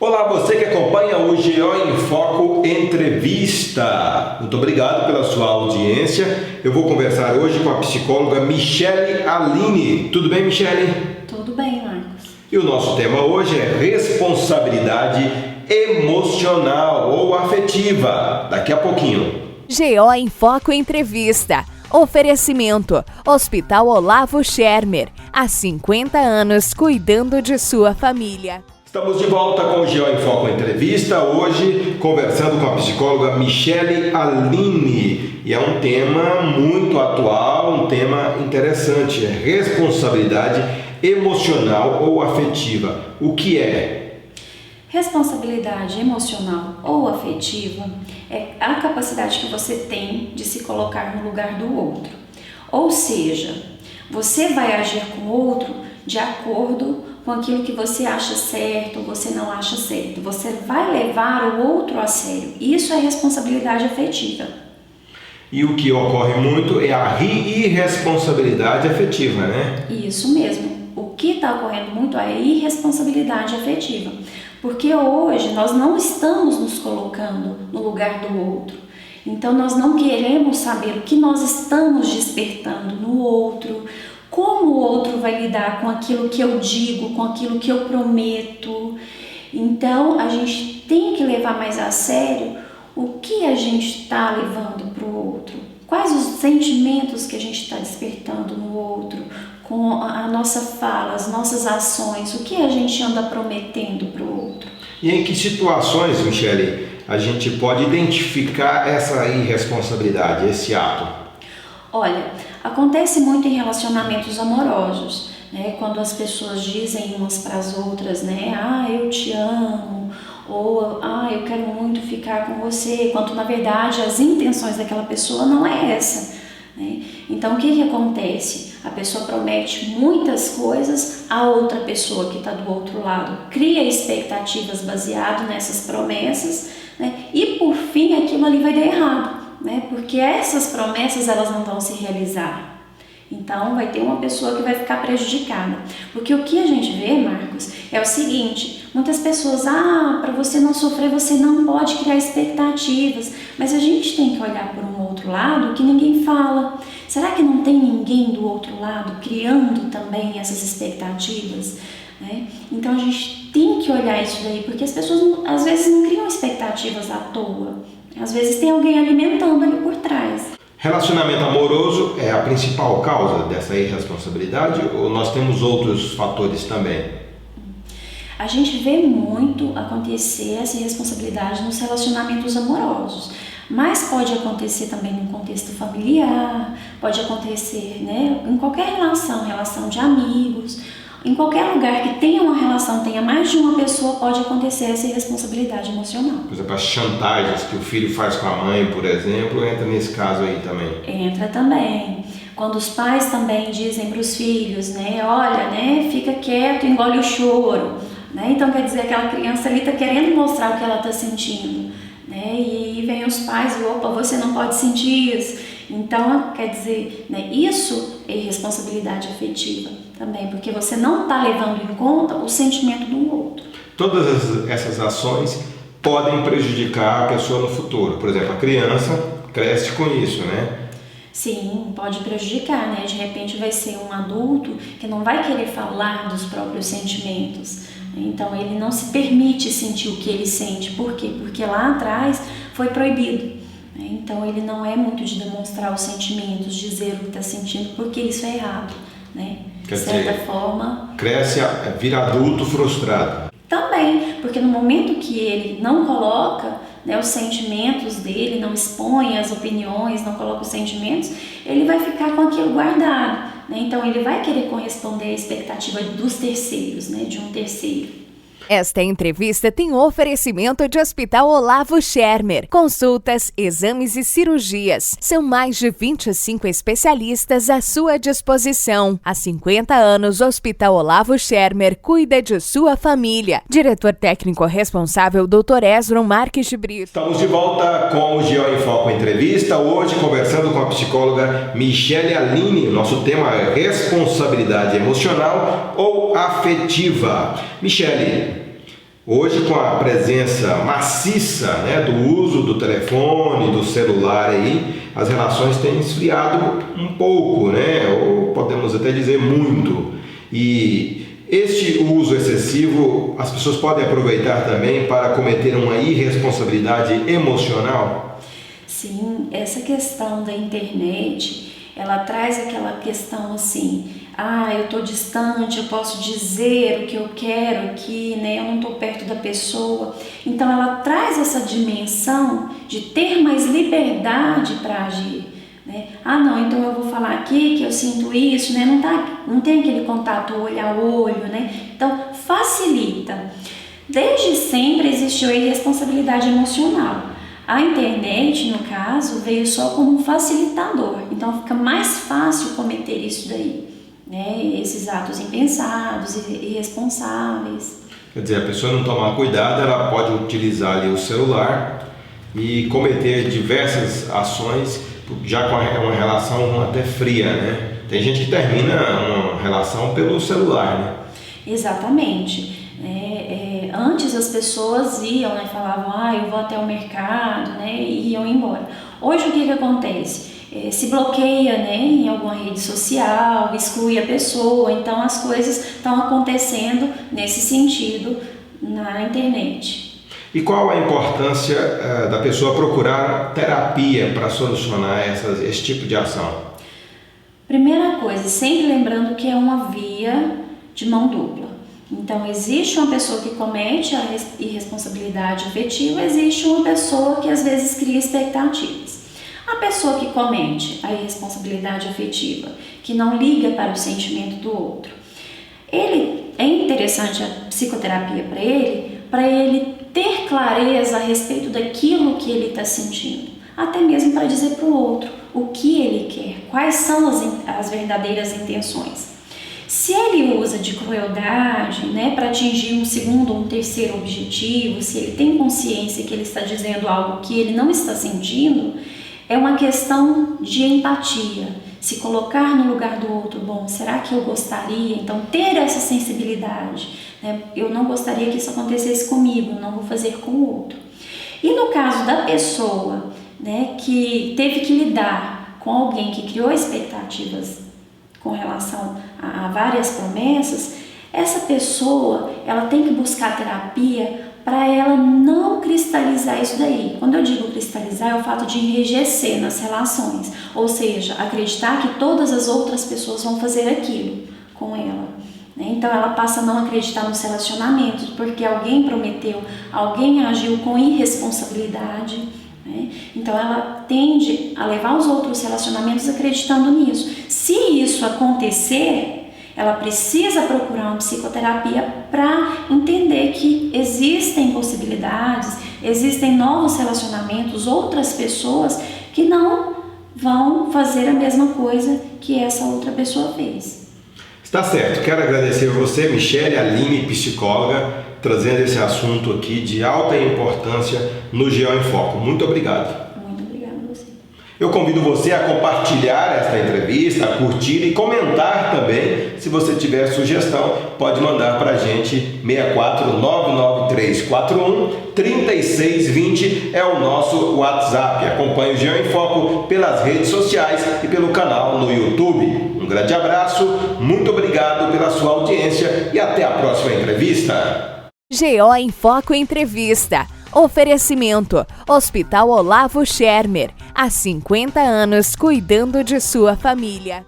Olá, você que acompanha o GO em Foco Entrevista. Muito obrigado pela sua audiência. Eu vou conversar hoje com a psicóloga Michele Aline. Tudo bem, Michele? Tudo bem, Marcos. E o nosso tema hoje é responsabilidade emocional ou afetiva. Daqui a pouquinho. GO em Foco Entrevista. Oferecimento: Hospital Olavo Schermer. Há 50 anos cuidando de sua família. Estamos de volta com o GO em Foco Entrevista, hoje conversando com a psicóloga Michele Aline. E é um tema muito atual, um tema interessante, é responsabilidade emocional ou afetiva. O que é? Responsabilidade emocional ou afetiva é a capacidade que você tem de se colocar no lugar do outro. Ou seja, você vai agir com o outro de acordo com aquilo que você acha certo ou você não acha certo. Você vai levar o outro a sério. Isso é responsabilidade afetiva. E o que ocorre muito é a irresponsabilidade afetiva, né? Isso mesmo. O que está ocorrendo muito é a irresponsabilidade afetiva. Porque hoje nós não estamos nos colocando no lugar do outro. Então nós não queremos saber o que nós estamos despertando no outro, como o outro vai lidar com aquilo que eu digo, com aquilo que eu prometo. Então a gente tem que levar mais a sério o que a gente está levando para o outro, quais os sentimentos que a gente está despertando no outro, com a nossa fala, as nossas ações, o que a gente anda prometendo para o outro. E em que situações, Michele, a gente pode identificar essa irresponsabilidade, esse ato? Olha, acontece muito em relacionamentos amorosos, né? Quando as pessoas dizem umas para as outras, né? Ah, eu te amo, ou ah, eu quero muito ficar com você, quando na verdade as intenções daquela pessoa não é essa, né? Então o que acontece? A pessoa promete muitas coisas, a outra pessoa que está do outro lado cria expectativas baseadas nessas promessas, né? E por fim aquilo ali vai dar errado, né? Porque essas promessas elas não vão se realizar. Então vai ter uma pessoa que vai ficar prejudicada. Porque o que a gente vê, Marcos, é o seguinte: muitas pessoas, para você não sofrer você não pode criar expectativas, mas a gente tem que olhar por um outro lado que ninguém fala. Será que não tem ninguém do outro lado criando também essas expectativas? Né? Então a gente tem que olhar isso daí, porque as pessoas às vezes não criam expectativas à toa. Às vezes tem alguém alimentando ali por trás. Relacionamento amoroso é a principal causa dessa irresponsabilidade ou nós temos outros fatores também? A gente vê muito acontecer essa irresponsabilidade nos relacionamentos amorosos, mas pode acontecer também no contexto familiar, pode acontecer, né, em qualquer relação de amigos, em qualquer lugar que tenha uma relação, tenha mais de uma pessoa, pode acontecer essa irresponsabilidade emocional. Por exemplo, as chantagens que o filho faz com a mãe, por exemplo, entra nesse caso aí também. Entra também. Quando os pais também dizem para os filhos, né, olha, né, fica quieto, engole o choro, né? Então quer dizer, aquela criança ali está querendo mostrar o que ela está sentindo, né? E aí vem os pais e opa, você não pode sentir isso. Então, quer dizer, né, isso é irresponsabilidade afetiva também, porque você não está levando em conta o sentimento do outro. Todas essas ações podem prejudicar a pessoa no futuro. Por exemplo, a criança cresce com isso, né? Sim, pode prejudicar, né? De repente vai ser um adulto que não vai querer falar dos próprios sentimentos. Então, ele não se permite sentir o que ele sente. Por quê? Porque lá atrás foi proibido. Então ele não é muito de demonstrar os sentimentos, dizer o que está sentindo, porque isso é errado, né? Quer de certa dizer, forma... Cresce, vira adulto frustrado. Também, porque no momento que ele não coloca, né, os sentimentos dele, não expõe as opiniões, não coloca os sentimentos, ele vai ficar com aquilo guardado, né? Então ele vai querer corresponder à expectativa dos terceiros, né, de um terceiro. Esta entrevista tem um oferecimento de Hospital Olavo Schermer. Consultas, exames e cirurgias. São mais de 25 especialistas à sua disposição. Há 50 anos, o Hospital Olavo Schermer cuida de sua família. Diretor técnico responsável, Dr. Esdron Marques de Brito. Estamos de volta com o GO em Foco Entrevista, hoje conversando com a psicóloga Michele Aline. Nosso tema é responsabilidade emocional ou afetiva. Michele, Hoje, com a presença maciça, né, do uso do telefone, do celular aí, as relações têm esfriado um pouco, né, ou podemos até dizer muito. E este uso excessivo, as pessoas podem aproveitar também para cometer uma irresponsabilidade emocional? Sim, essa questão da internet, ela traz aquela questão assim, eu estou distante, eu posso dizer o que eu quero aqui, né? Eu não estou perto da pessoa. Então ela traz essa dimensão de ter mais liberdade para agir, né? Não, então eu vou falar aqui que eu sinto isso, né? Não tem aquele contato olho a olho, né? Então facilita. Desde sempre existiu a irresponsabilidade emocional. A internet, no caso, veio só como um facilitador, então fica mais fácil cometer isso daí, né? Esses atos impensados e irresponsáveis. Quer dizer, a pessoa não tomar cuidado, ela pode utilizar ali o celular e cometer diversas ações, já com uma relação até fria, né? Tem gente que termina uma relação pelo celular, né? Exatamente. Antes as pessoas iam, né, falavam, eu vou até o mercado, né, e iam embora. Hoje o que acontece? Se bloqueia, né, em alguma rede social, exclui a pessoa, então as coisas estão acontecendo nesse sentido na internet. E qual a importância da pessoa procurar terapia para solucionar esse tipo de ação? Primeira coisa, sempre lembrando que é uma via de mão dupla. Então, existe uma pessoa que comete a irresponsabilidade afetiva, existe uma pessoa que às vezes cria expectativas. A pessoa que comete a irresponsabilidade afetiva, que não liga para o sentimento do outro, é interessante a psicoterapia para ele ter clareza a respeito daquilo que ele está sentindo, até mesmo para dizer para o outro o que ele quer, quais são as verdadeiras intenções. Se ele usa de crueldade, né, para atingir um segundo ou um terceiro objetivo, se ele tem consciência que ele está dizendo algo que ele não está sentindo, é uma questão de empatia, se colocar no lugar do outro. Bom, será que eu gostaria? Então, ter essa sensibilidade, né? Eu não gostaria que isso acontecesse comigo, não vou fazer com o outro. E no caso da pessoa, né, que teve que lidar com alguém que criou expectativas com relação a várias promessas, essa pessoa, ela tem que buscar terapia para ela não cristalizar isso daí. Quando eu digo cristalizar, é o fato de enrijecer nas relações, ou seja, acreditar que todas as outras pessoas vão fazer aquilo com ela. Então ela passa a não acreditar nos relacionamentos, porque alguém prometeu, alguém agiu com irresponsabilidade. Então ela tende a levar os outros relacionamentos acreditando nisso. Se isso acontecer, ela precisa procurar uma psicoterapia para entender que existem possibilidades, existem novos relacionamentos, outras pessoas que não vão fazer a mesma coisa que essa outra pessoa fez. Está certo, quero agradecer a você, Michele Aline, psicóloga, trazendo esse assunto aqui de alta importância no GO em Foco. Muito obrigado. Muito obrigada a você. Eu convido você a compartilhar esta entrevista, a curtir e comentar também. Se você tiver sugestão, pode mandar para a gente. 64993413620 é o nosso WhatsApp. Acompanhe o GO em Foco pelas redes sociais e pelo canal no YouTube. Um grande abraço, muito obrigado pela sua audiência e até a próxima entrevista. GO em Foco Entrevista. Oferecimento: Hospital Olavo Schermer. Há 50 anos cuidando de sua família.